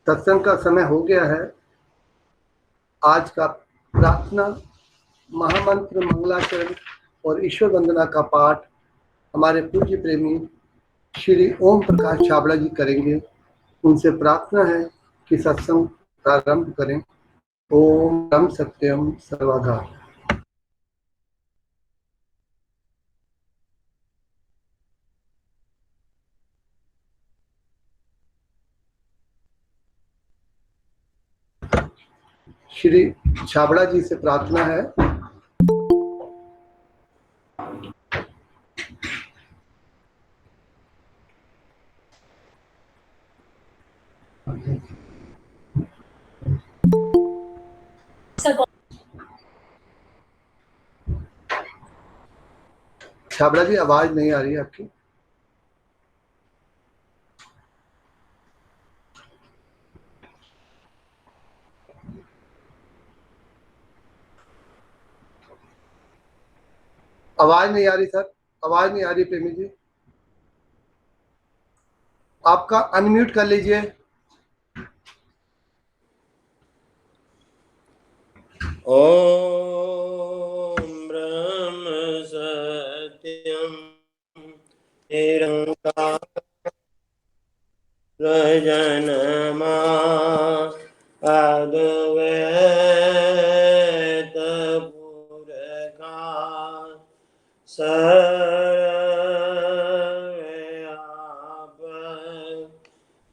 सत्संग का समय हो गया है। आज का प्रार्थना, महामंत्र, मंगलाचरण और ईश्वर वंदना का पाठ हमारे पूज्य प्रेमी श्री ओम प्रकाश छाबड़ा जी करेंगे। उनसे प्रार्थना है कि सत्संग प्रारंभ करें। ओम परम सत्यम सर्वदा। श्री छाबड़ा जी से प्रार्थना है। छाबड़ा जी, आवाज नहीं आ रही है आपकी। आवाज नहीं आ रही सर, आवाज नहीं आ रही प्रेमी जी। आपका अनम्यूट कर लीजिए। ओम ब्रह्म सत्यम निरंकार रजनमा अद्वैत पुरखा सर्वव्यापक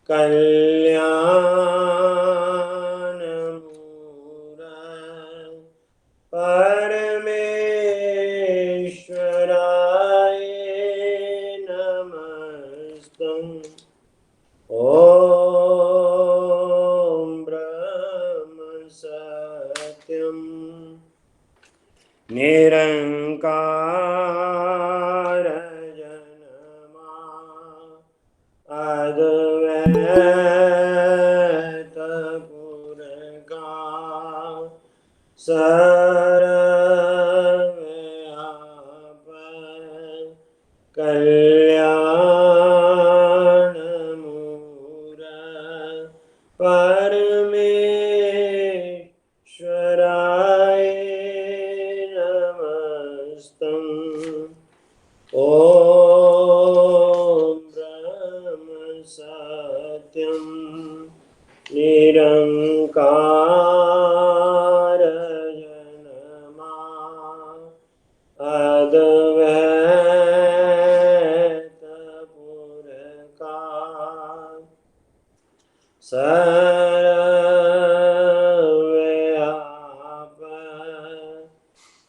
कल्याण मूरत परमेश्वराय नमस्तुम्। ओम ब्रह्म सत्यम निरंकार जनमा अद्वैत पुरखा सर्वव्यापक कल्याण मूरत परमेश्वराय नमस्तुम्। ओम ब्रह्म सत्यम निरंकार जनमा अद्वैत पुरखा सर्वव्यापक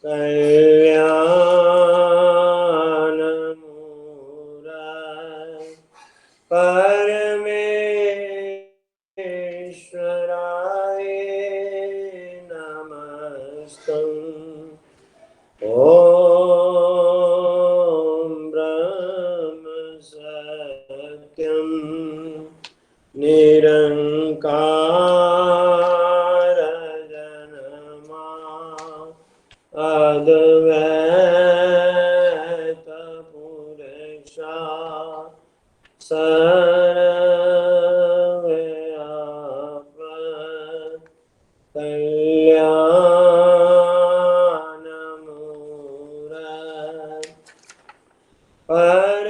कल्याण मूरत परमेश्वराय नमस्तुम्। ओम ब्रह्म सत्यम निरंकार जनमा अद्वैत पुरुषा सर्वव्यापक कल्याण मूरत परमेश्वराय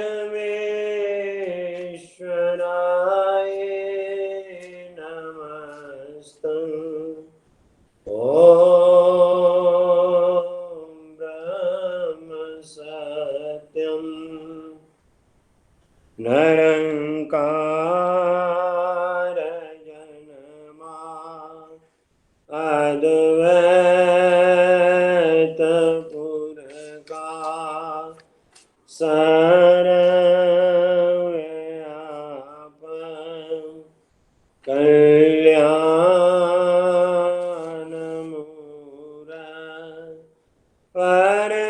नमस्तुम्। ओम ब्रह्म सत्यम निरंकार जनमा अद्वैत पुरखा सर्वव्यापक कल्याण मूरत परमेश्वराय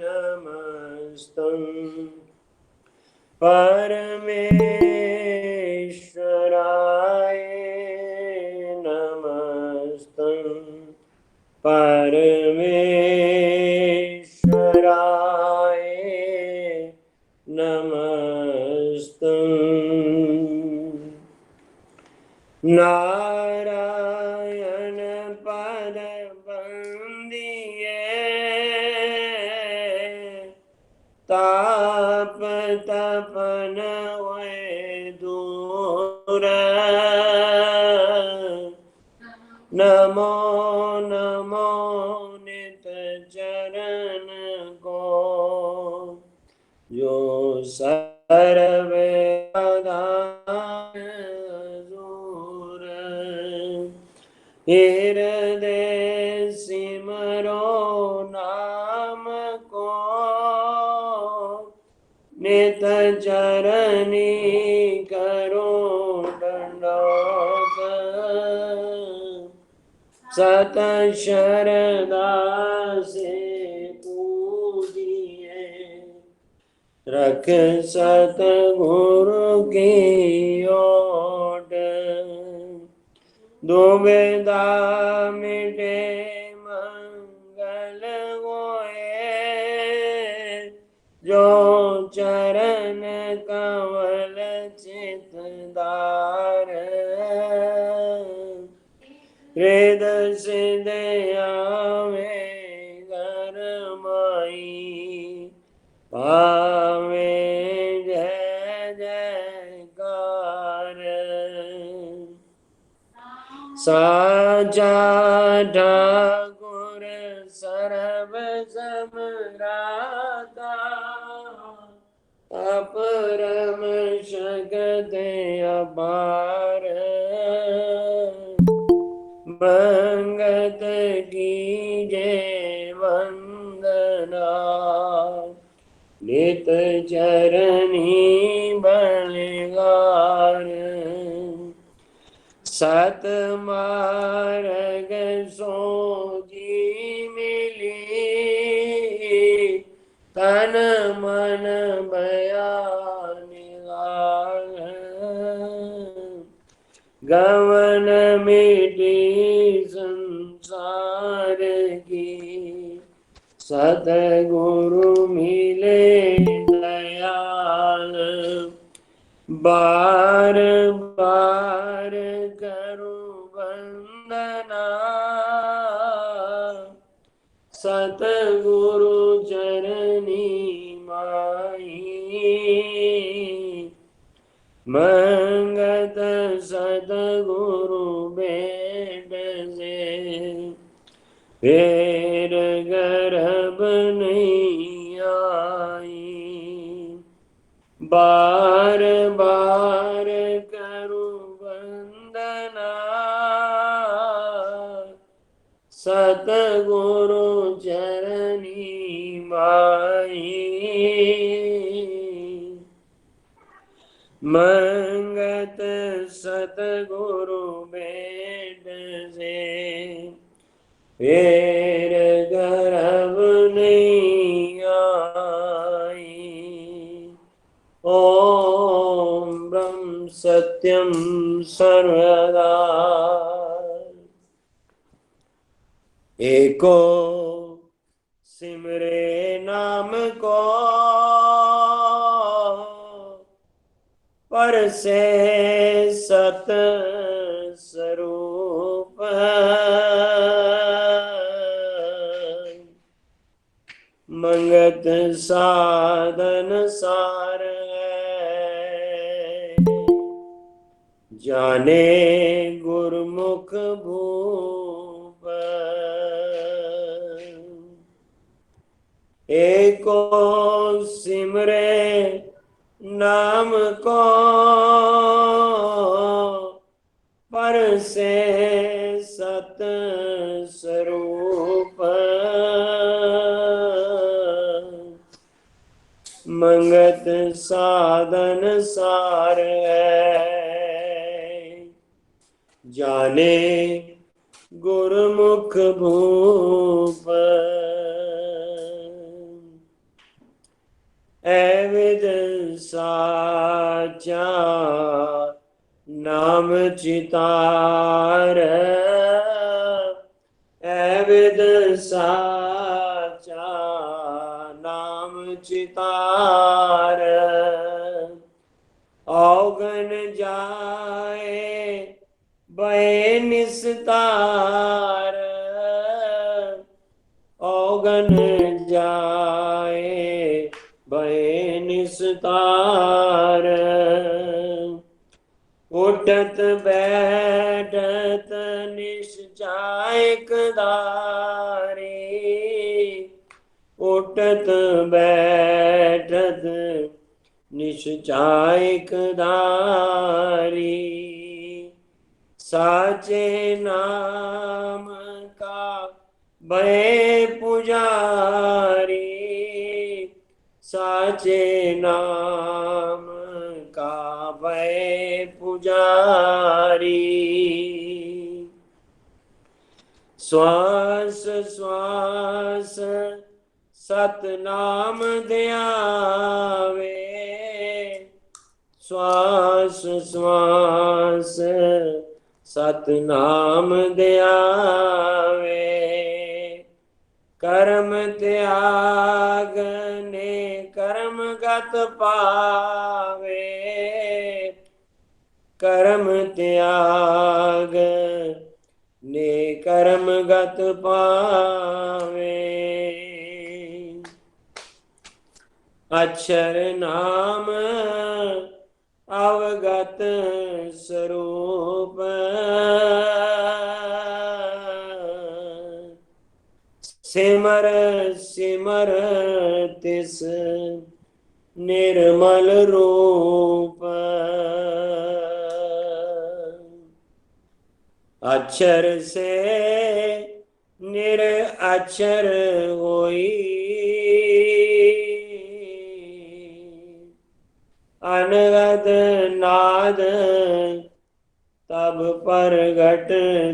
नमस्तुम्। परमेश्वराय नमस्तुम्। परमेश्वराय नमस्तुम्। नारायण पद बंदिए ताप तपन हुए दूर नमो नमो नित चरण को जो सर्वे आधार दूर हृदय सिमरो नाम को नित चरणी करो दंडोत सत शरदा से पूजिए रख सतगुरु की ओट दुविधा मिटे मंगल होए जो चरण कमल चितदार हृदय सिद्ध आवे घर माई पावे जय जयकार साचा ठाकुर सर्व समराता अपरम शगत अपार मंगत की जय वंदना नित चरणी बलिहार सत मार्ग सोजी मिली तन मन बया निहार गवन मिटी संसार की सतगुरु मिले दयाल बार बार करूं वंदना सतगुरु चरणी माई मंगत सतगुरु भेंट से फेर गर्भ नहीं आई बार बार करूं वंदना सतगुरु चरणी माई मंगत सतगुरु भेंट से फेर गर्भ नहीं आई ओम ब्रह्म सत्यम सर्वदा एको सिमरे नाम को पर से सत स्वरूप मंगत साधन सार है जाने गुरमुख भूप एको सिमरे नाम को पर से सत स्वरूप मंगत साधन सार है जाने गुरमुख भूप एविद साचा नाम चितार एविद साचा नाम चितार औगन जाए भय निस्तार। उठत बैठत निश्चायक धारे। उठत बैठत निश्चायक धारी। साचे नाम का भय पुजारी। साचे नाम का भय पुजारी। श्वास श्वास सतनाम ध्यावे। श्वास श्वास सतनाम ध्यावे। कर्म त्याग ने कर्म गत पावे। कर्म त्याग ने कर्म गत पावे। अक्षर नाम अवगत स्वरूप। सिमर सिमर तिस निर्मल रूप। अक्षर से निरअक्षर होई। अनहद नाद तब प्रगट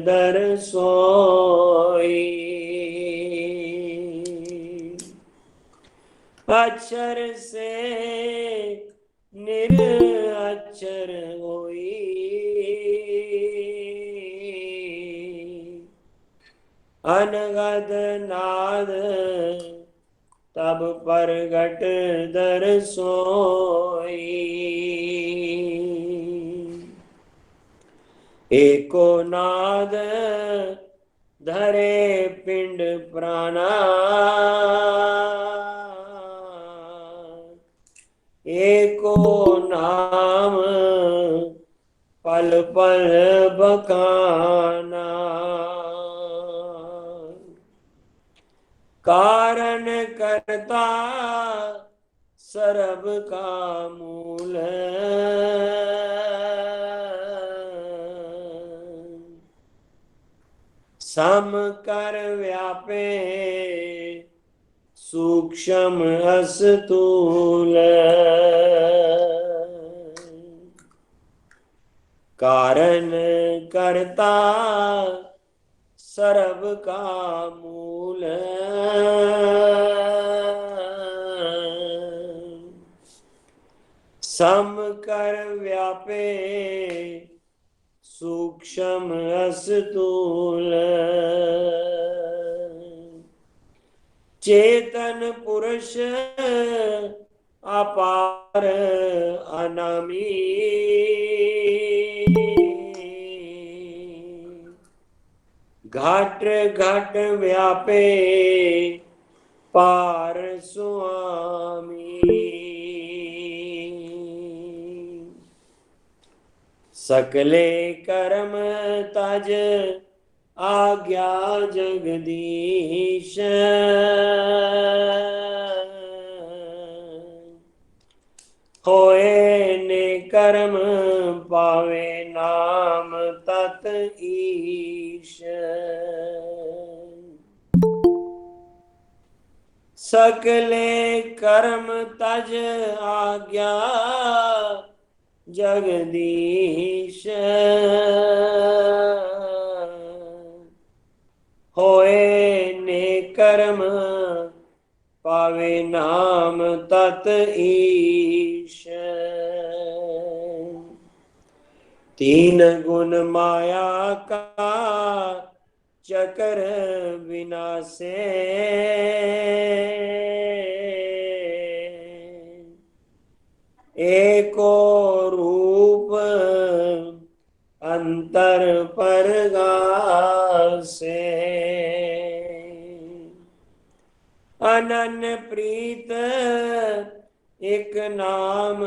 दर सोई। अक्षर से निरअक्षर होई। अनहद नाद तब प्रगट दर सोई। एको नाद धरे पिंड प्राणा। एको नाम पल पल बखाना। कारण करता सर्व का मूल। सम कर व्यापे सूक्ष्म अस्तूल। कारण करता सर्व का मूल। सम कर व्यापे सूक्ष्म अस्तूल। चेतन पुरुष अपार अनामी। घट घट व्यापे पार स्वामी। सकले कर्म तज आज्ञा जगदीश। होए ने कर्म पावे नाम तत ईश। सकले कर्म तज आज्ञा जगदीश। होए ने कर्म पावे नाम तत ईश। तीन गुण माया का चक्र विनाशे। एको रूप अंतर परगासे। अनन्य प्रीत एक नाम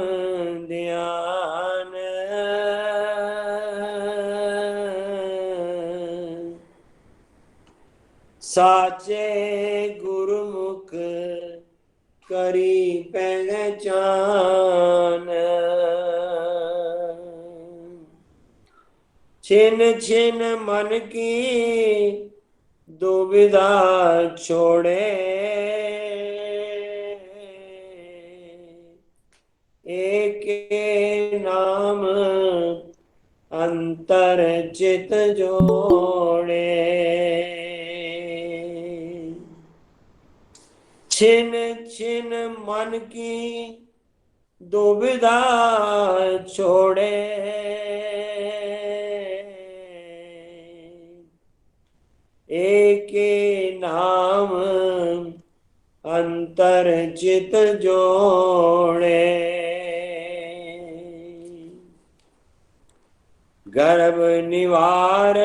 ध्यान। साचे गुरुमुख करी पहचान। छिन छिन मन की दुविधा छोड़े, एक नाम अंतर चित जोड़े। छिन छिन मन की दुविधा छोड़े, एक नाम अंतर चित जोड़े। गर्भ निवार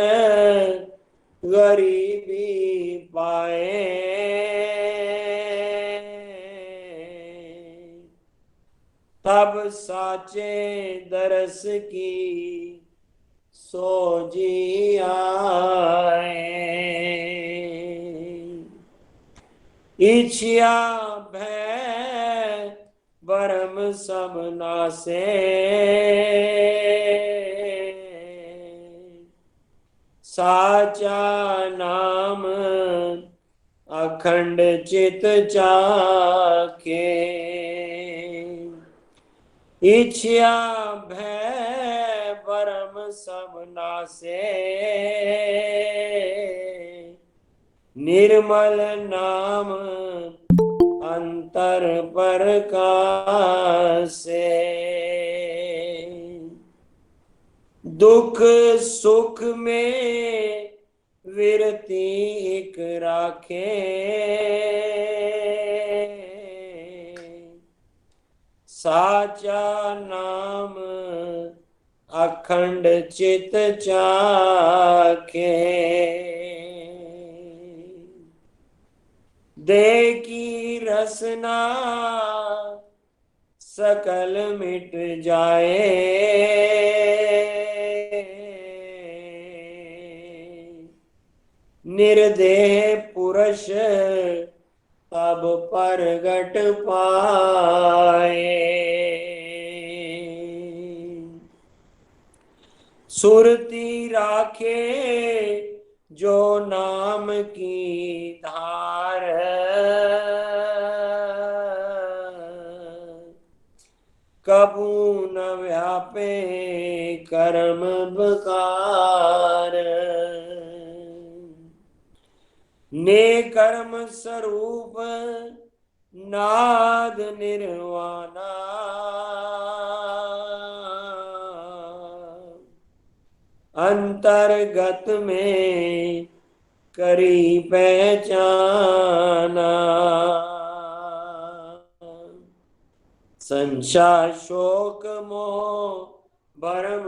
गरीबी पाए, तब साचे दरस की सोजी आए। इच्छा भय भरम सब नासे, साचा नाम अखंड चित चाखे। इच्छा भय भरम सब नासे, निर्मल नाम अंतर प्रकाशे। दुख सुख में विरति एक राखे, साचा नाम अखंड चित चाखे। देह की रसना सकल मिट जाए, निर्देह पुरुष तब प्रगट पाए। सुरती राखे जो नाम की धार, कबू न व्यापे कर्म बकार। ने कर्म स्वरूप नाद निर्वाणा, अंतर्गत में करी पहचाना। संसार शोक मोह भरम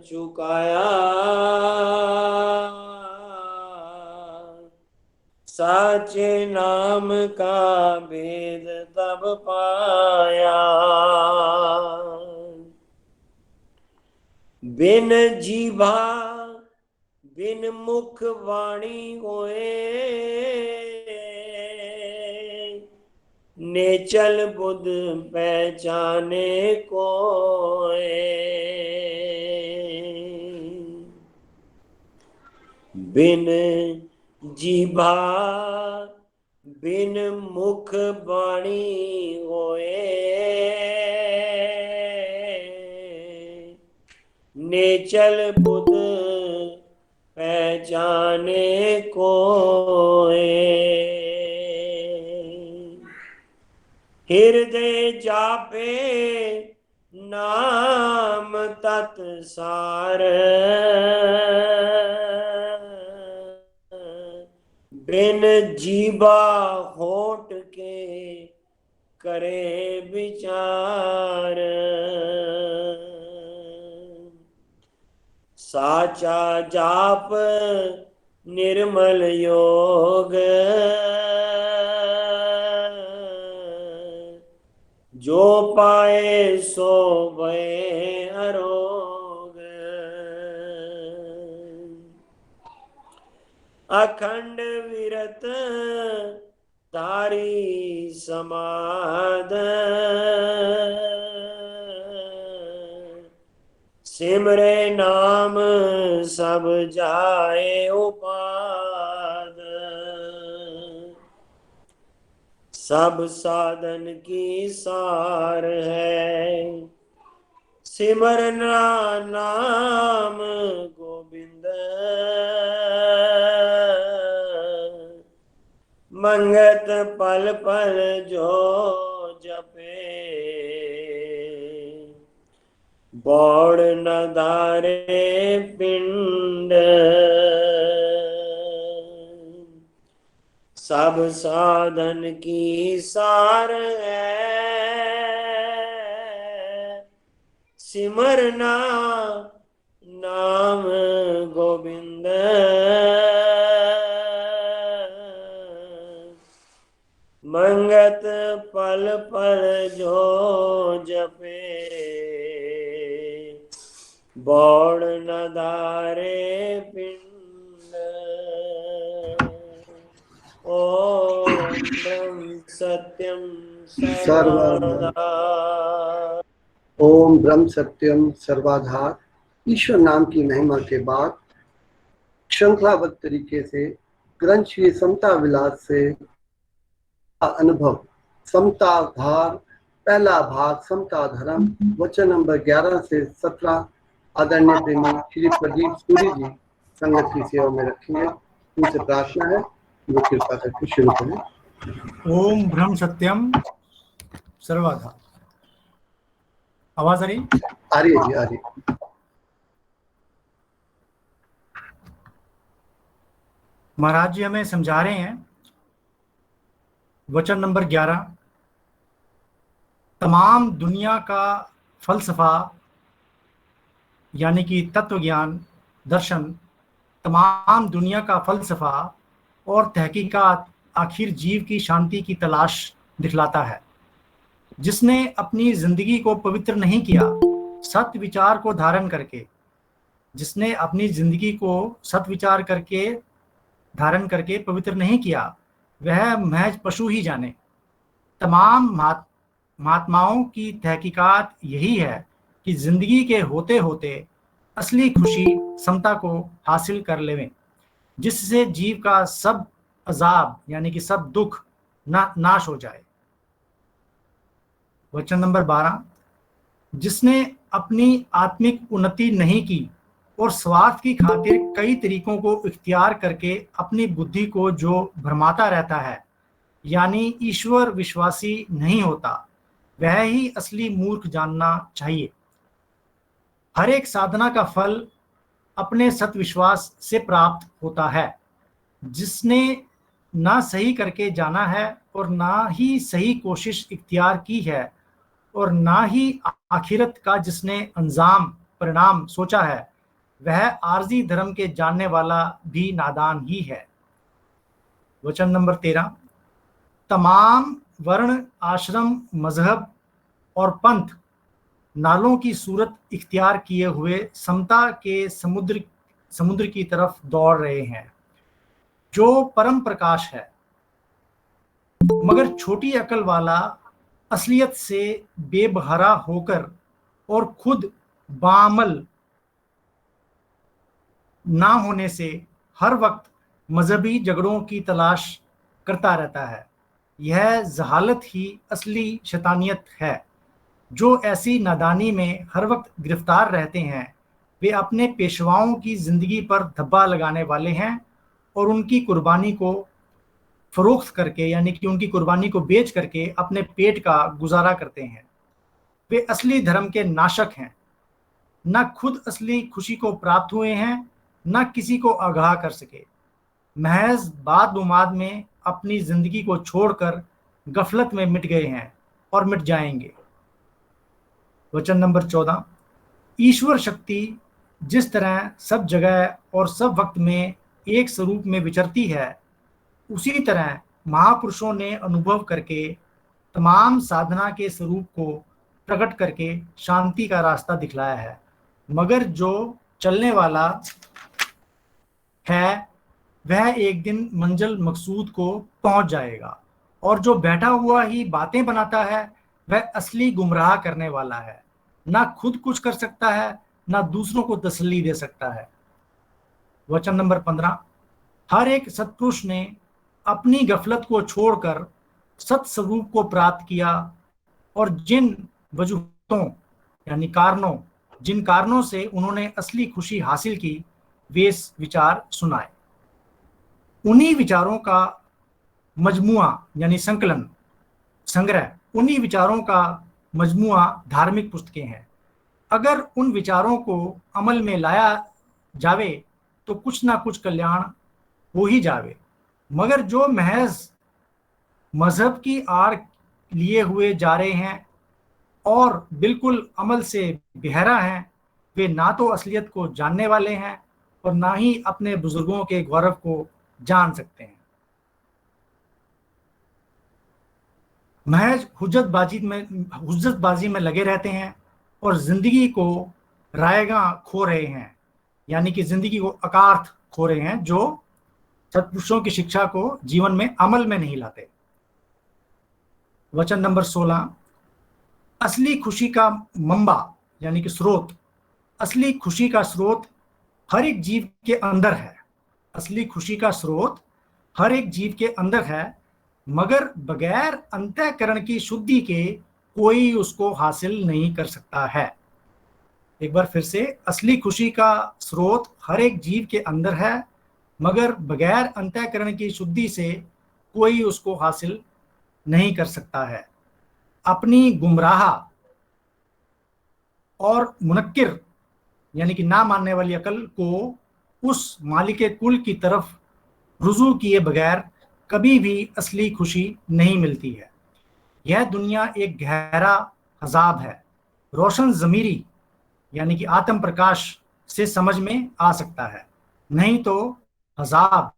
चुकाया, साचे नाम का भेद तब पाया। बिन जीभा बिन मुख वाणी होए, नेचल बुध पहचाने कोए। बिन जीभा बिन मुख वाणी होए, नेचल बुध पहचाने कोए। हृदय जापे नाम तत्सार, बिन जीवा होठ के करे विचार। साचा जाप निर्मल योग, जो पाए सो भय अरोग। अखंड विरत तारी समाद। सिमरे नाम सब जाए उपाद। सब साधन की सार है, सिमरना नाम गोविंद। मंगत पल पल जो जपे, बौड़ न धारे पिंड। सब साधन की सार है, सिमरना नाम गोविंद। मंगत पल पल जो जपे, बौड़ न धारे पिंड। ओम ब्रह्म सत्यम सर्वधार। सर्वदा। ओम ब्रह्म सत्यम सर्वाधार। ईश्वर नाम की महिमा के बाद श्रृंखलाबद्ध तरीके से ग्रंथ श्री समता विलास से अनुभव समता धार पहला भाग समता धर्म वचन नंबर 11 से 17 आदरणीय प्रेमी श्री प्रदीप सूरी जी संगत की सेवा में रखेंगे। उनसे प्रार्थना है कि वो कृपा करके शुरू करें। ओम ब्रह्म सत्यम सर्वधा। आवाज आ रही? आ रही है जी, आ रही है। महाराज जी हमें समझा रहे हैं वचन नंबर 11, तमाम दुनिया का फलसफा यानी कि तत्व ज्ञान दर्शन, तमाम दुनिया का फलसफा और तहकीकात आखिर जीव की शांति की तलाश दिखलाता है। जिसने अपनी जिंदगी को पवित्र नहीं किया सत्य विचार को धारण करके, जिसने अपनी जिंदगी को सत्य विचार करके धारण करके पवित्र नहीं किया, वह महज पशु ही जाने। तमाम महात्माओं की तहकीकात यही है कि जिंदगी के होते होते असली खुशी समता को हासिल कर लेवें, जिससे जीव का सब अजाब यानी कि सब दुख नाश हो जाए। वचन नंबर 12, जिसने अपनी आत्मिक उन्नति नहीं की और स्वार्थ की खातिर कई तरीकों को इख्तियार करके अपनी बुद्धि को जो भरमाता रहता है यानी ईश्वर विश्वासी नहीं होता, वह ही असली मूर्ख जानना चाहिए। हर एक साधना का फल अपने सत्विश्वास से प्राप्त होता है। जिसने ना सही करके जाना है और ना ही सही कोशिश इख्तियार की है और ना ही आखिरत का जिसने अंजाम परिणाम सोचा है, वह आर्जी धर्म के जानने वाला भी नादान ही है। वचन नंबर 13, तमाम वर्ण आश्रम मजहब और पंथ नालों की सूरत इख्तियार किए हुए समता के समुद्र की तरफ दौड़ रहे हैं जो परम प्रकाश है, मगर छोटी अकल वाला असलियत से बेबहरा होकर और खुद बामल ना होने से हर वक्त मजहबी झगड़ों की तलाश करता रहता है। यह जहालत ही असली शैतानियत है। जो ऐसी नादानी में हर वक्त गिरफ्तार रहते हैं, वे अपने पेशवाओं की जिंदगी पर धब्बा लगाने वाले हैं और उनकी कुर्बानी को फरोख्त करके यानी कि उनकी कुर्बानी को बेच करके अपने पेट का गुजारा करते हैं। वे असली धर्म के नाशक हैं, न खुद असली खुशी को प्राप्त हुए हैं, न किसी को आगाह कर सके। महज बात बुमाद में अपनी जिंदगी को छोड़कर गफलत में मिट गए हैं और मिट जाएंगे। वचन नंबर 14, ईश्वर शक्ति जिस तरह सब जगह और सब वक्त में एक स्वरूप में विचरती है, उसी तरह महापुरुषों ने अनुभव करके तमाम साधना के स्वरूप को प्रकट करके शांति का रास्ता दिखलाया है। मगर जो चलने वाला है वह एक दिन मंजिल मकसूद को पहुंच जाएगा, और जो बैठा हुआ ही बातें बनाता है वह असली गुमराह करने वाला है। ना खुद कुछ कर सकता है, ना दूसरों को तसल्ली दे सकता है। वचन नंबर 15, हर एक सत्पुरुष ने अपनी गफलत को छोड़कर सत्स्वरूप को प्राप्त किया, और जिन वजूहतों यानी कारणों, जिन कारणों से उन्होंने असली खुशी हासिल की, वे विचार सुनाए। उन्हीं विचारों का मजमुआ यानी संकलन, संग्रह, उन्हीं विचारों का मजमुआ धार्मिक पुस्तकें हैं। अगर उन विचारों को अमल में लाया जावे तो कुछ ना कुछ कल्याण हो ही जावे। मगर जो महज मजहब की आड़ लिए हुए जा रहे हैं और बिल्कुल अमल से बेहरा हैं, वे ना तो असलियत को जानने वाले हैं और ना ही अपने बुजुर्गों के गौरव को जान सकते हैं। महज हुज्जतबाजी में लगे रहते हैं और जिंदगी को रायगा खो रहे हैं, यानी कि जिंदगी को अकार्थ खो रहे हैं, जो सत्पुरुषों की शिक्षा को जीवन में अमल में नहीं लाते। वचन नंबर 16, असली खुशी का मंबा यानी कि स्रोत, असली खुशी का स्रोत हर एक जीव के अंदर है। असली खुशी का स्रोत हर एक जीव के अंदर है, मगर बगैर अंतःकरण की शुद्धि के कोई उसको हासिल नहीं कर सकता है। एक बार फिर से, असली खुशी का स्रोत हर एक जीव के अंदर है, मगर बगैर अंतःकरण की शुद्धि से कोई उसको हासिल नहीं कर सकता है। अपनी गुमराह और मुनक्किर यानी कि ना मानने वाली अकल को उस मालिके कुल की तरफ रुजू किए बगैर कभी भी असली खुशी नहीं मिलती है। यह दुनिया एक गहरा अजाब है। रोशन ज़मीरी यानी कि आत्म प्रकाश से समझ में आ सकता है, नहीं तो अजाब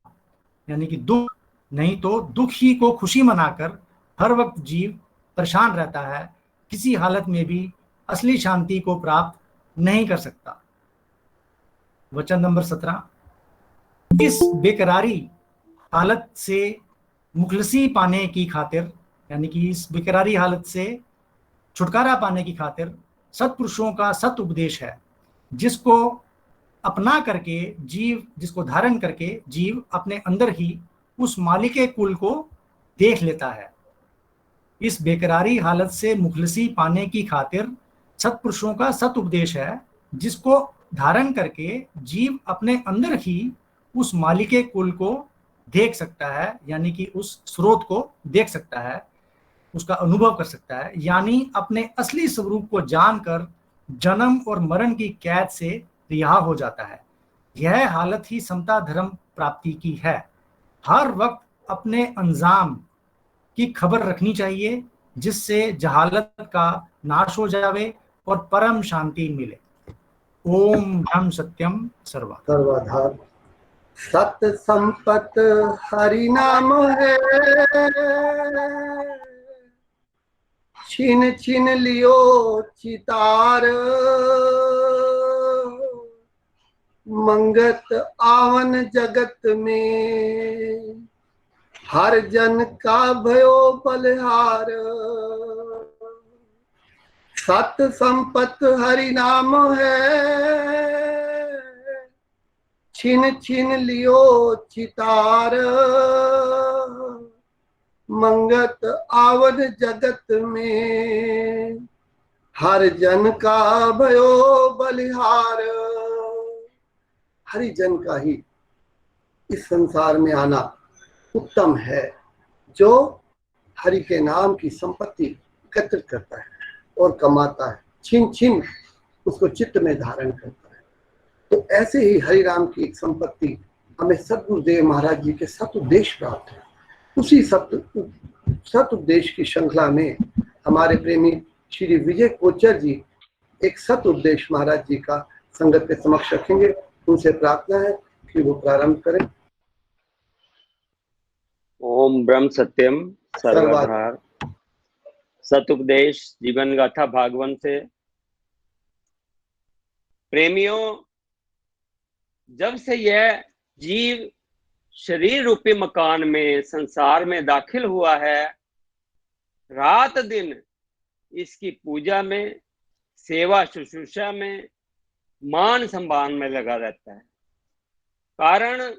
यानी कि दुख, नहीं तो दुख ही को खुशी मनाकर हर वक्त जीव परेशान रहता है, किसी हालत में भी असली शांति को प्राप्त नहीं कर सकता। वचन नंबर 17, इस बेकरारी हालत से मुखलसी पाने की खातिर, यानी कि इस बेकरारी हालत से छुटकारा पाने की खातिर सत्पुरुषों का सत उपदेश है, जिसको अपना करके जीव, जिसको धारण करके जीव अपने अंदर ही उस मालिके कुल को देख लेता है। इस बेकरारी हालत से मुखलसी पाने की खातिर सत्पुरुषों का सत उपदेश है, जिसको धारण करके जीव अपने अंदर ही उस मालिके कुल को देख सकता है, यानी कि उस स्रोत को देख सकता है, उसका अनुभव कर सकता है, यानी अपने असली स्वरूप को जानकर जन्म और मरण की कैद से रिहा हो जाता है। यह हालत ही समता धर्म प्राप्ति की है। हर वक्त अपने अंजाम की खबर रखनी चाहिए, जिससे जहालत का नाश हो जावे और परम शांति मिले। ओम ब्रह्म सत्यम सर्वाधार। सत संपत हरि नाम है, छीन छीन लियो चितार, मंगत आवन जगत में, हर जन का भयो बलिहार। सत संपत हरि नाम है, छीन छीन लियो चितार, मंगत आवन जगत में, हर जन का भयो बलिहार। हरि जन का ही इस संसार में आना उत्तम है, जो हरि के नाम की संपत्ति एकत्रित करता है और कमाता है, छीन छीन उसको चित्त में धारण करता है। तो ऐसे ही हरि राम की एक संपत्ति हमें सतगुरुदेव महाराज जी के सत उपदेश प्राप्त है। उसी सत उपदेश की श्रृंखला में हमारे प्रेमी श्री विजय कोचर जी एक सत उपदेश महाराज जी का संगत के समक्ष रखेंगे। उनसे प्रार्थना है कि वो प्रारंभ करें। ओम ब्रह्म सत्यम सर्वाधार। सतुपदेश जीवन गाथा भागवन से। प्रेमियों, जब से यह जीव शरीर रूपी मकान में संसार में दाखिल हुआ है, रात दिन इसकी पूजा में, सेवा शुश्रूषा में, मान सम्मान में लगा रहता है। कारण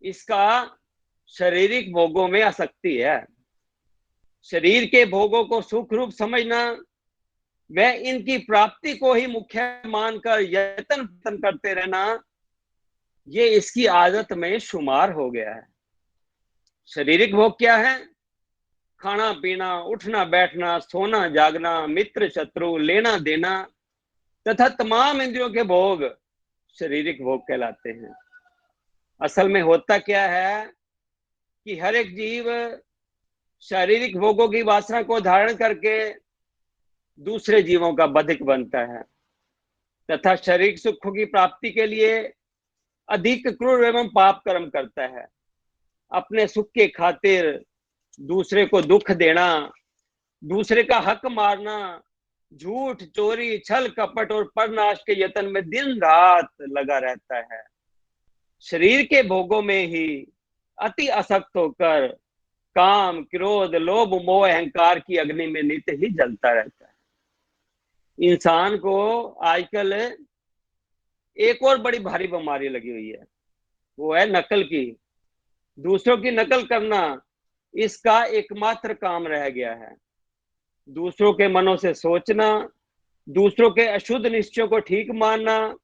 इसका शारीरिक भोगों में आसक्ति है। शरीर के भोगों को सुख रूप समझना, वह इनकी प्राप्ति को ही मुख्य मानकर यत्न करते रहना, ये इसकी आदत में शुमार हो गया है। शारीरिक भोग क्या है? खाना पीना, उठना बैठना, सोना जागना, मित्र शत्रु, लेना देना तथा तमाम इंद्रियों के भोग शारीरिक भोग कहलाते हैं। असल में होता क्या है कि हर एक जीव शारीरिक भोगों की वासना को धारण करके दूसरे जीवों का बधिक बनता है तथा शारीरिक सुखों की प्राप्ति के लिए अधिक क्रूर एवं पाप कर्म करता है। अपने सुख के खातिर दूसरे को दुख देना, दूसरे का हक मारना, झूठ, चोरी, छल कपट और परनाश के यत्न में दिन रात लगा रहता है। शरीर के भोगों में ही अति आसक्त होकर काम, क्रोध, लोभ, मोह, अहंकार की अग्नि में नित्य ही जलता रहता है। इंसान को आजकल एक और बड़ी भारी बीमारी लगी हुई है, वो है नकल की। दूसरों की नकल करना इसका एकमात्र काम रह गया है। दूसरों के मनों से सोचना, दूसरों के अशुद्ध निश्चयों को ठीक मानना,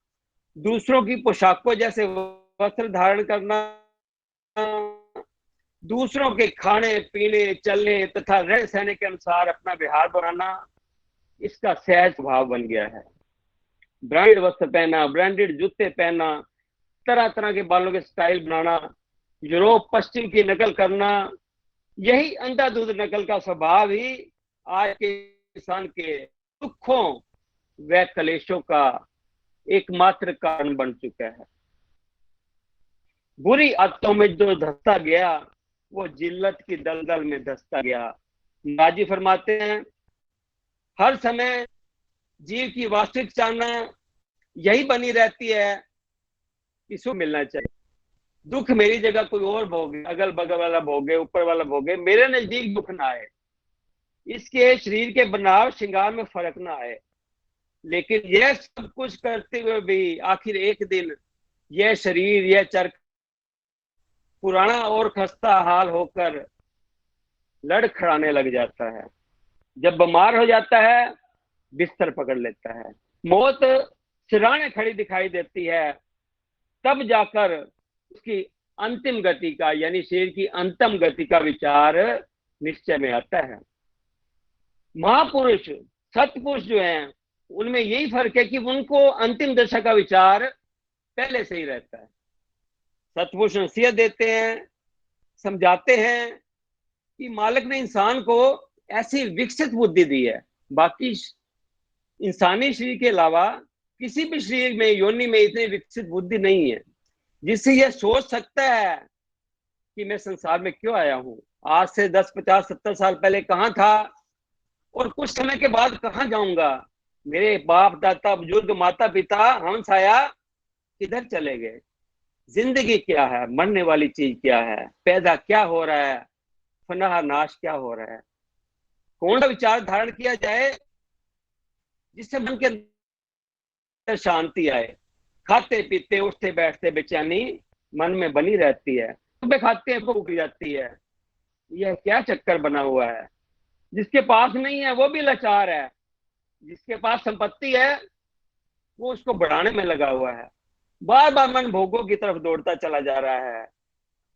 दूसरों की पोशाकों जैसे वस्त्र धारण करना, दूसरों के खाने पीने, चलने तथा रहने सहने के अनुसार अपना व्यवहार बनाना, इसका सहज स्वभाव बन गया है। ब्रांडेड वस्त्र पहना, ब्रांडेड जूते पहना, तरह तरह के बालों के स्टाइल बनाना, यूरोप पश्चिम की नकल करना, यही अंधाधुंध नकल का स्वभाव ही आज के इंसान के दुखों व कलेशों का एकमात्र कारण बन चुका है। बुरी आदतों में जो धंसता गया, वो जिल्लत की दलदल में धंसता गया। नाजी फरमाते हैं, हर समय जीव की वास्तविक चाहना यही बनी रहती है कि सुख मिलना चाहिए। दुख मेरी जगह कोई और भोगे, अगल बगल वाला भोगे, ऊपर वाला भोगे, मेरे नजदीक दुख ना आए, इसके शरीर के बनाव श्रृंगार में फर्क ना आए। लेकिन यह सब कुछ करते हुए भी आखिर एक दिन यह शरीर, यह चरक पुराना और खस्ता हाल होकर लड़खड़ाने लग जाता है। जब बीमार हो जाता है, बिस्तर पकड़ लेता है, मौत सिराने खड़ी दिखाई देती है, तब जाकर उसकी अंतिम गति का, यानी शरीर की अंतिम गति का विचार निश्चय में आता है। महापुरुष, सतपुरुष जो हैं, उनमें यही फर्क है कि उनको अंतिम दशा का विचार पहले से ही रहता है। सतपुरुष नसीहत देते हैं, समझाते हैं कि मालिक ने इंसान को ऐसी विकसित बुद्धि दी है, बाकी इंसानी शरीर के अलावा किसी भी शरीर में, योनि में इतनी विकसित बुद्धि नहीं है जिससे यह सोच सकता है कि मैं संसार में क्यों आया हूं, आज से 10, 50, 70 साल पहले कहां था और कुछ समय के बाद कहां जाऊंगा, मेरे बाप दादा बुजुर्ग माता पिता हंस आया किधर चले गए, जिंदगी क्या है, मरने वाली चीज क्या है, पैदा क्या हो रहा है, फनाह नाश क्या हो रहा है। कौन सा विचार धारण किया जाए जिससे मन के अंदर शांति आए। खाते पीते उठते बैठते बेचैनी मन में बनी रहती है, सुबह खाते हैं भूख जाती है। यह क्या चक्कर बना हुआ है। जिसके पास नहीं है वो भी लाचार है, जिसके पास संपत्ति है वो उसको बढ़ाने में लगा हुआ है। बार बार मन भोगों की तरफ दौड़ता चला जा रहा है।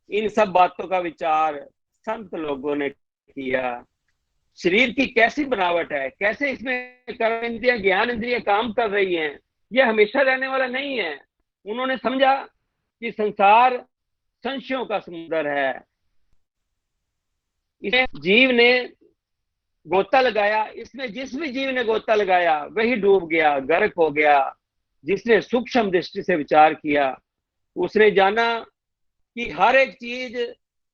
इन सब बातों का विचार संत लोगों ने किया। शरीर की कैसी बनावट है, कैसे इसमें कर्म इंद्रियां, ज्ञान इंद्रियां काम कर रही हैं, यह हमेशा रहने वाला नहीं है। उन्होंने समझा कि संसार संशयों का समुद्र है, इसमें जीव ने गोता लगाया, इसमें जिस भी जीव ने गोता लगाया वही डूब गया, गर्क हो गया। जिसने सूक्ष्म दृष्टि से विचार किया उसने जाना कि हर एक चीज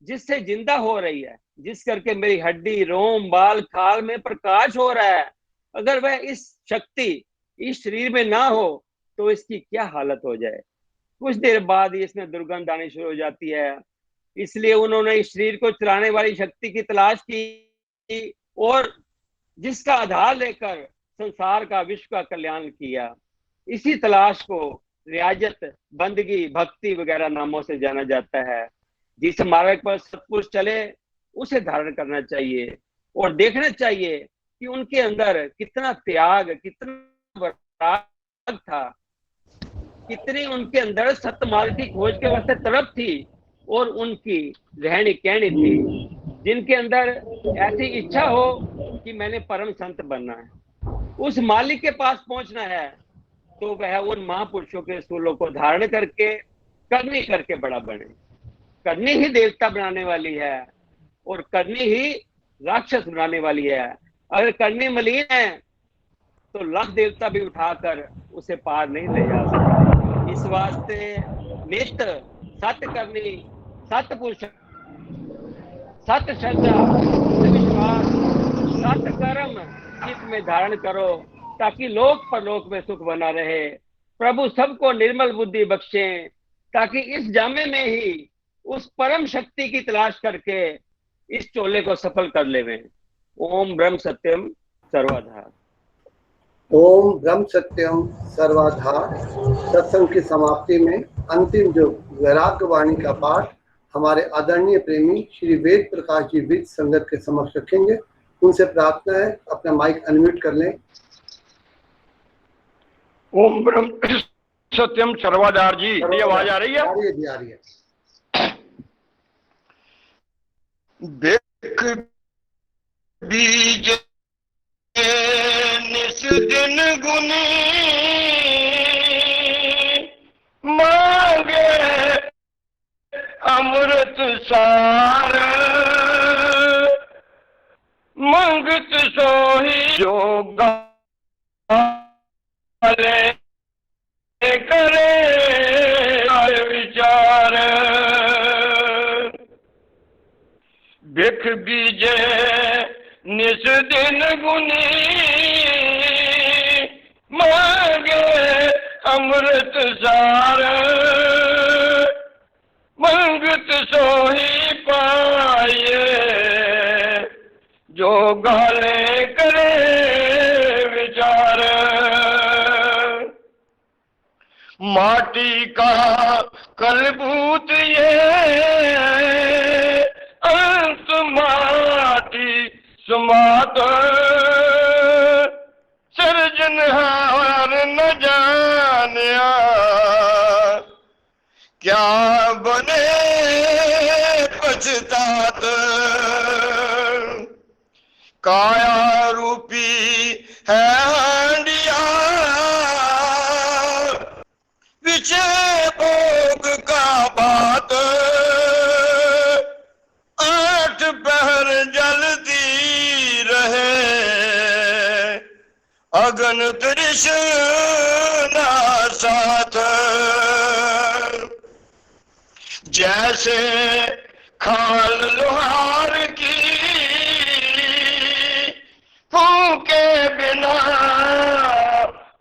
जिससे जिंदा हो रही है, जिस करके मेरी हड्डी, रोम, बाल, खाल में प्रकाश हो रहा है, अगर वह इस शक्ति इस शरीर में ना हो तो इसकी क्या हालत हो जाए। कुछ देर बाद ही इसमें दुर्गंध आनी शुरू हो जाती है। इसलिए उन्होंने इस शरीर को चलाने वाली शक्ति की तलाश की और जिसका आधार लेकर संसार का, विश्व का कल्याण किया। इसी तलाश को रियाजत, बंदगी, भक्ति वगैरह नामों से जाना जाता है। जिस मार्ग पर सत्पुरुष चले उसे धारण करना चाहिए और देखना चाहिए कि उनके अंदर कितना त्याग, कितना वैराग था, कितनी उनके अंदर सत्य मार्ग की खोज के वास्ते तड़प थी और उनकी रहनी कहनी थी, जिनके अंदर ऐसी इच्छा हो कि मैंने परम संत बनना है, उस मालिक के पास पहुंचना है, तो वह उन महापुरुषों के स्थूलों को धारण करके करनी करके बड़ा बने। करनी ही देवता बनाने वाली है और करनी ही राक्षस बनाने वाली है। अगर करनी मलिन है तो लाख देवता भी उठाकर उसे पार नहीं ले जा सकते। इस वास्ते नित सत्य करनी, सत्य पुरुष, सत्य श्रद्धा, सत्य विश्वास, सत्य कर्म चित्त में धारण करो ताकि लोक परलोक में सुख बना रहे। प्रभु सबको निर्मल बुद्धि बख्शे ताकि इस जामे में ही उस परम शक्ति की तलाश करके इस चोले को सफल कर लेवें। ओम ब्रह्म सत्यम सर्वाधार। ओम ब्रह्म सत्यम सर्वाधार। सत्संग की समाप्ति में अंतिम जो वैराग्य वाणी का पाठ हमारे आदरणीय प्रेमी श्री वेद प्रकाश जी विद संगत के समक्ष रखेंगे। उनसे प्रार्थना है अपना माइक अनम्यूट कर लें। ओम ब्रह्म सत्यम सर्वाधार जी, ये आवाज आ रही है? आ रही है। देख बीज निस दिन गुनी मांगे अमृत सार, मंगत सोही जो गाले करे विचार। बिख बीजे निस दिन गुनी मांगे अमृत सार, मंगत सोही पाए जो गाले करे विचार। माटी का कलबूत ये अंत माटी समात, सृजनहार न जानिया क्या बने पछतात। काया रूपी है हांडिया पीछे भोग का बात, आठ पहर जलती रहे अगन तृष्णा साथ। जैसे खाल लोहार की फूके बिना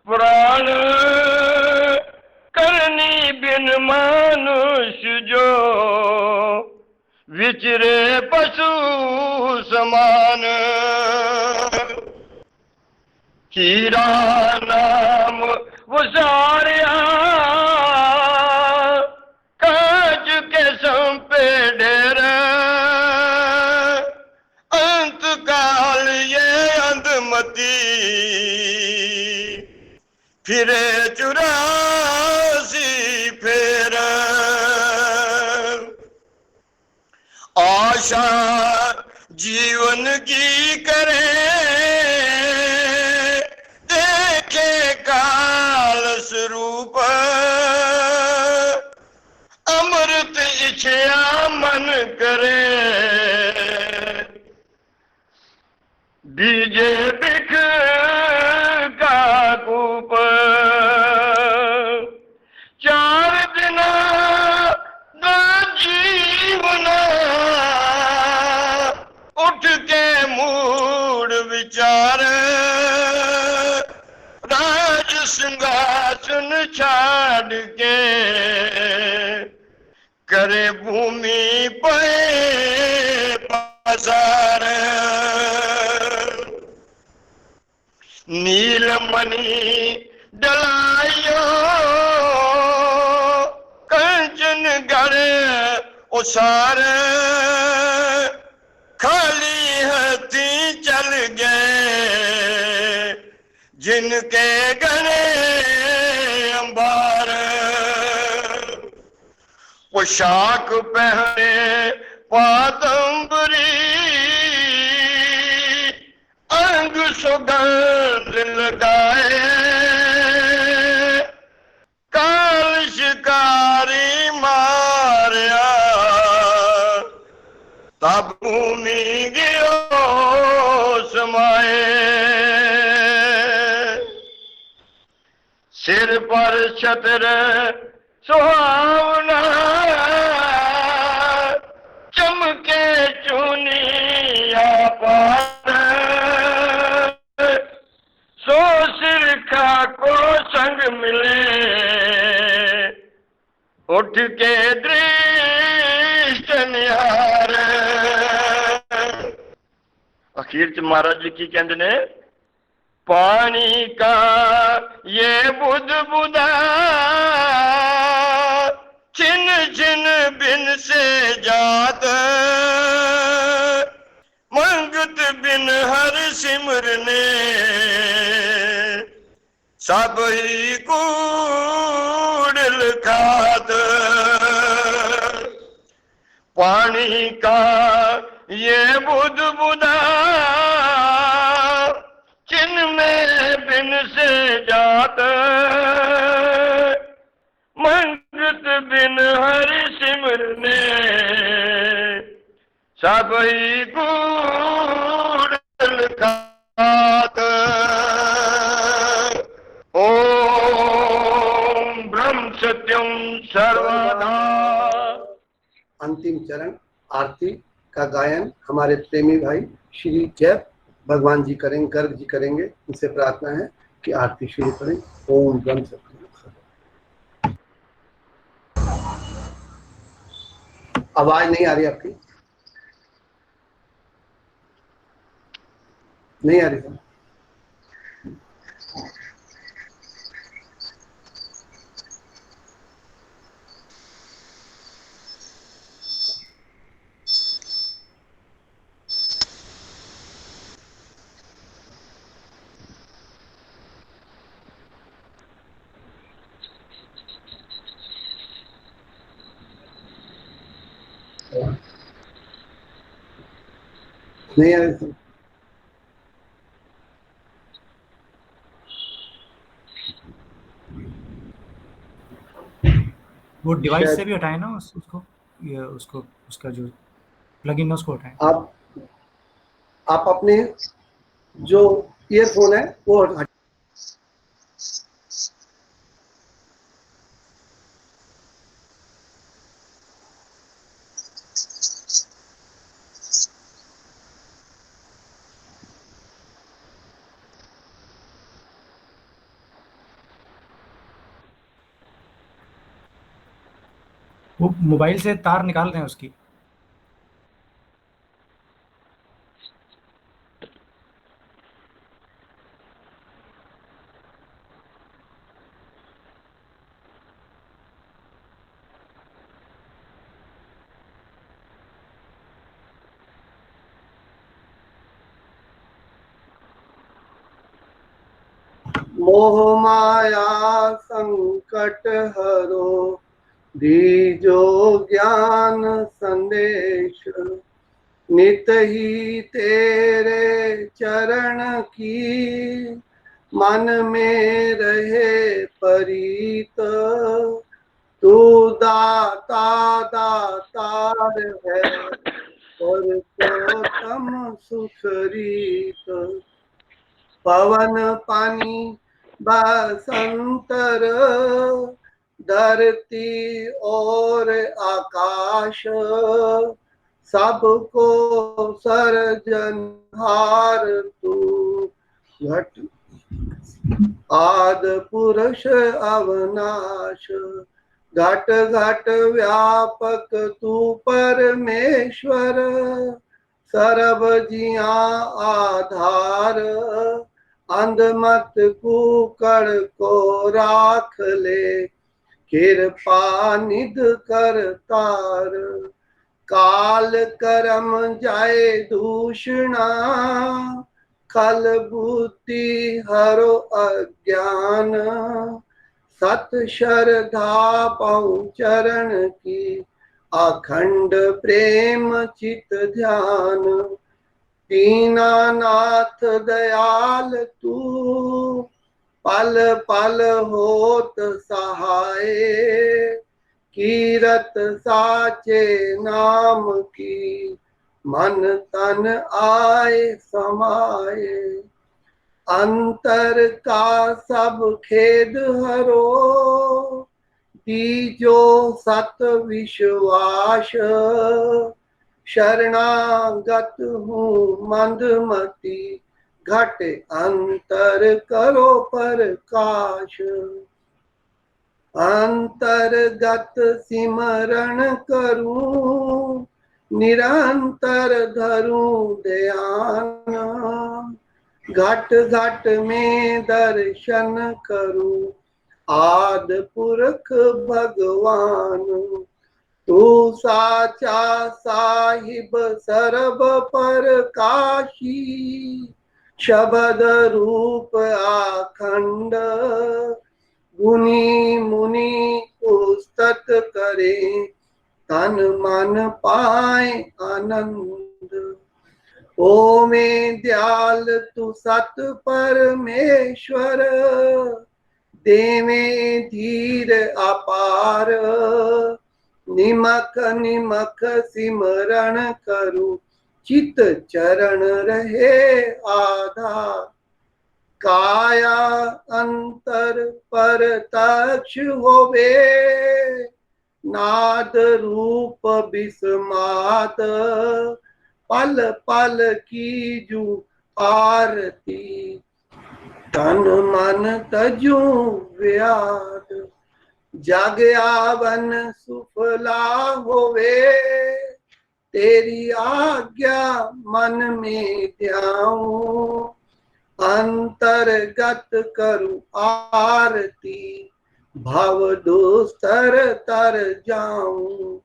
प्राण, करनी बिन मनुष्य जो विचरे पशु समान। हीरा नाम वसारिया काज के संपे डेरा, अंत काल ये अंधमती फिरे 84 फेर। आशा जीवन की करे देखे काल स्वरूप, अमृत इच्छा मन करे बीजे बिख का कूप। चार दिना दा जीवना सिंहासन छाड़ के करे भूमि पे पसार नीलमणि डलायो कंचन गढ़ उसार खाली हाथी चल गए जिनके गणे अंबार पोशाक पहने पादंबरी अंग सुगंध लगाए काल शिकारी मारिया तब भूमि गियो समाए सिर पर छत्र सुहावना चमके चुनिया पार सो सिर का को संग मिले उठ के दृष्ट निहार अखीर च महाराज जी की कहते ने पानी का ये बुध बुदा छिन छिन बिन से जात मंगत बिन हर सिमरने सब ही कूड़ल खात पानी का ये बुध बुदा चिन में बिन से जात मंगत बिन हरि सिमरने सब ही कूड़ल खात ओम ब्रह्म सत्यम सर्वदा। अंतिम चरण आरती का गायन हमारे प्रेमी भाई श्री जय भगवान जी करेंगे, गर्ग जी करेंगे। उनसे प्रार्थना है कि आरती शुरू करें। ओम ब्रह्म सत्यम। आवाज नहीं आ रही आपकी? नहीं आ रही सर? नहीं आ रही सर? वो डिवाइस से भी हटाए ना उसको, ये उसको, उसका जो प्लगइन है उसको हटाएं। आप अपने जो ईयरफोन है वो हटा। वो मोबाइल से तार निकाल दें उसकी। मोह माया संकट हरो दीजो ज्ञान संदेश नित ही तेरे चरण की मन में रहे परीत तू दाता दातार है और तो तम सुखरीत पवन पानी बसंतर धरती और आकाश सबको सर्जनहार तू घट आद पुरुष अवनाश, घट घट व्यापक तू परमेश्वर, सर्व जिया आधार, अंधमत कुकड़ को राख ले, कृपा निध कर तार, काल करम जाए दूषणा, खल बुद्धि हरो अज्ञान, सत श्रद्धा पौ चरण की, अखंड प्रेम चित ध्यान, दीनानाथ दयाल तू, पल पल होत सहाय, कीरत साचे नाम की, मन तन आए समाये, अंतर का सब खेद हरो, दीजो सत विश्वास, शरणागत हूँ मंदमती, घट अंतर करो प्रकाश, अंतर्गत सिमरण करूं, निरंतर धरूं ध्यान, घट घट में दर्शन करूं, आद पुरख भगवान, तू साचा साहिब सर्व प्रकाशी, शब्द रूप आखंड, गुनी मुनि पुस्तक करे, तन मन पाए आनंद, ओ में दयाल तू सत परमेश्वर, देवे धीर अपार, निमक निमक सिमरण करूं, चित चरण रहे आधार, काया अंतर परतक्ष होवे, नाद रूप विस्मात, पल पल कीजू आरती, तन मन तजू व्याध, जग आवन सुफला होवे, तेरी आज्ञा मन में ध्याऊं, अंतर्गत करूं आरती, भव दुस्तर तर जाऊं,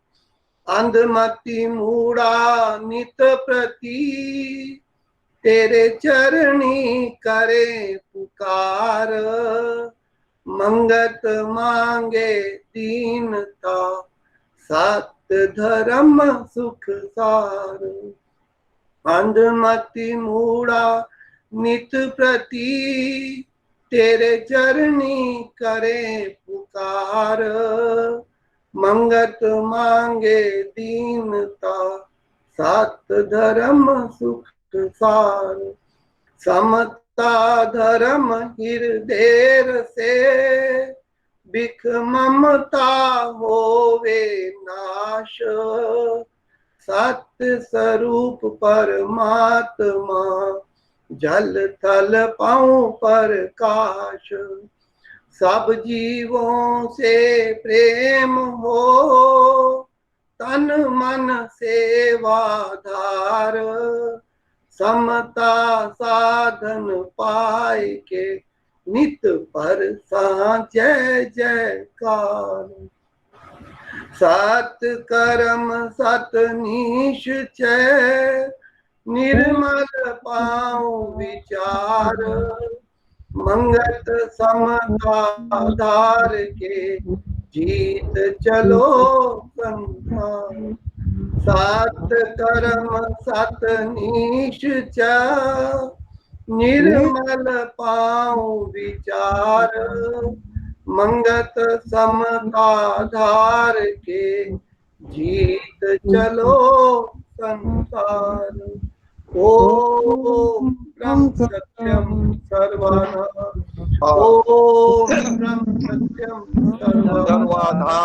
अंधमति मूढ़ा नित प्रति, तेरे चरणी करे पुकार, मंगत मांगे दीनता, सत्य धर्म सुख सार, अंधमति मूढ़ा नित प्रति, तेरे चरणी करे पुकार, मंगत मांगे दीनता, सत्य धर्म सुख सार, समता धर्म हृदय से, बिख ममता होवे नाश, सत्य स्वरूप परमात्मा, जल थल पाऊं प्रकाश, सब जीवों से प्रेम हो, तन मन सेवाधार, समता साधन पाए के, नित पर जय जयकार, सत कर्म सत निश्चय, निर्मल पाऊं विचार, मंगत समता आधार के, जीत चलो संसार, सत कर्म सत निश्चय, निर्मल पाऊं विचार, मंगत समता आधार के, जीत चलो संसार, ओम ब्रह्म सत्यम सर्वधा, ओम ब्रह्म सत्यम सर्वधा,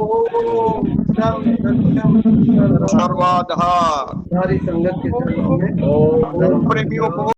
ओम ब्रह्म सत्यम सर्वधा। सारी संगत के चरणों में प्रेमियों को